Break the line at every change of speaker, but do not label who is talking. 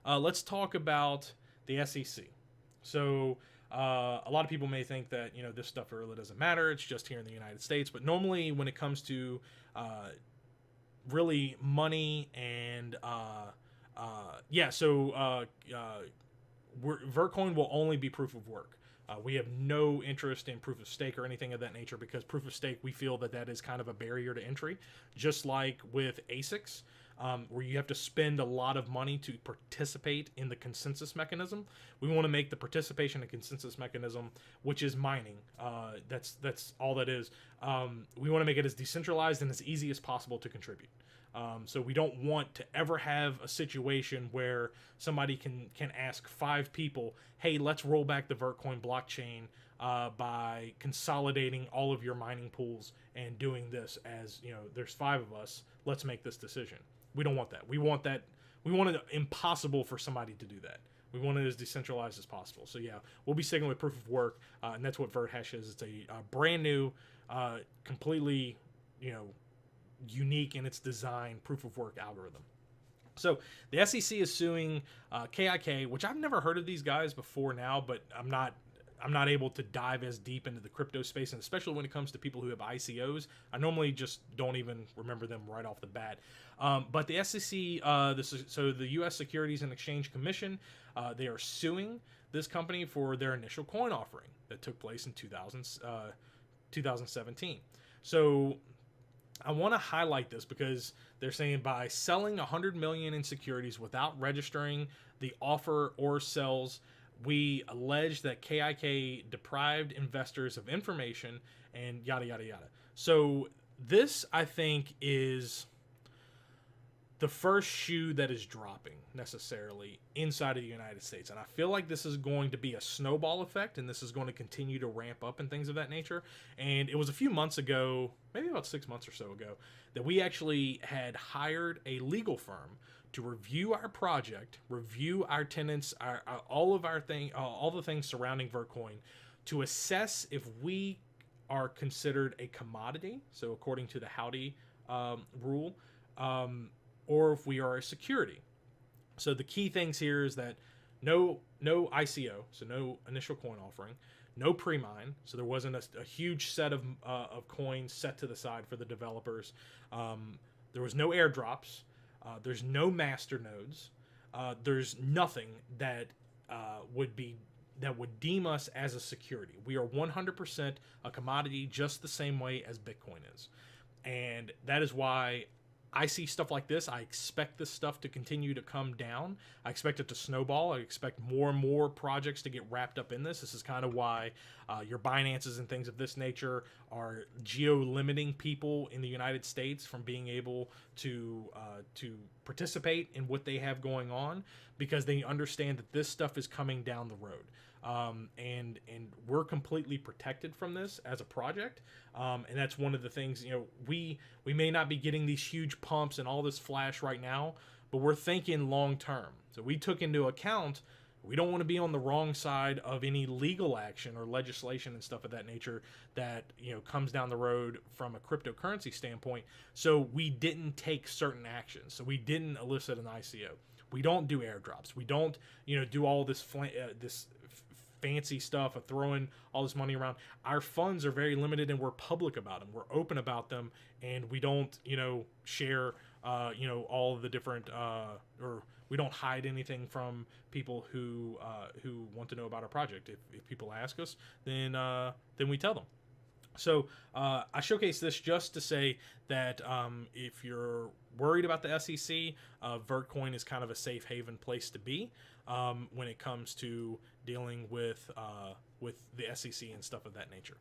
let's talk about the SEC. So a lot of people may think that this stuff really doesn't matter. It's just here in the United States. But normally, when it comes to really money and Vertcoin will only be proof of work. We have no interest in proof of stake or anything of that nature because proof of stake, we feel that is kind of a barrier to entry, just like with ASICs, where you have to spend a lot of money to participate in the consensus mechanism. We want to make the participation and consensus mechanism, which is mining. That's all that is. We want to make it as decentralized and as easy as possible to contribute. So we don't want to ever have a situation where somebody can ask 5 people, hey, let's roll back the Vertcoin blockchain by consolidating all of your mining pools and doing this as, there's 5 of us, let's make this decision. We don't want that. We want it impossible for somebody to do that. We want it as decentralized as possible. So yeah, we'll be sticking with proof of work, and that's what VertHash is. It's a brand new, completely, unique in its design proof of work algorithm. So the SEC is suing KIK, which I've never heard of these guys before now, but I'm not able to dive as deep into the crypto space, and especially when it comes to people who have ICOs. I normally just don't even remember them right off the bat. But the SEC, the U.S. Securities and Exchange Commission, they are suing this company for their initial coin offering that took place in 2017. So I want to highlight this because they're saying by selling 100 million in securities without registering the offer or sales, we allege that KIK deprived investors of information and yada, yada, yada. So this, I think, is the first shoe that is dropping necessarily inside of the United States. And I feel like this is going to be a snowball effect, and this is going to continue to ramp up and things of that nature. And it was a few months ago, maybe about 6 months or so ago, that we actually had hired a legal firm to review our project, review our tenants, all the things surrounding Vertcoin, to assess if we are considered a commodity, so according to the Howdy rule, or if we are a security. So the key things here is that no ICO, so no initial coin offering, no pre-mine, so there wasn't a huge set of coins set to the side for the developers. There was no airdrops. There's no master nodes. There's nothing that would deem us as a security. We are 100% a commodity, just the same way as Bitcoin is, and that is why I see stuff like this. I expect this stuff to continue to come down. I expect it to snowball. I expect more and more projects to get wrapped up in this. This is kind of why your Binances and things of this nature are geo-limiting people in the United States from being able to participate in what they have going on, because they understand that this stuff is coming down the road. And we're completely protected from this as a project, and that's one of the things. We may not be getting these huge pumps and all this flash right now, but we're thinking long term. So we took into account we don't want to be on the wrong side of any legal action or legislation and stuff of that nature that comes down the road from a cryptocurrency standpoint. So we didn't take certain actions. So we didn't elicit an ICO. We don't do airdrops. We don't do all this fancy stuff of throwing all this money around. Our funds are very limited, and we're public about them. We're open about them, and we don't, share, all of the different, or we don't hide anything from people who want to know about our project. If people ask us, then we tell them. So I showcase this just to say that if you're worried about the SEC, Vertcoin is kind of a safe haven place to be when it comes to dealing with the SEC and stuff of that nature.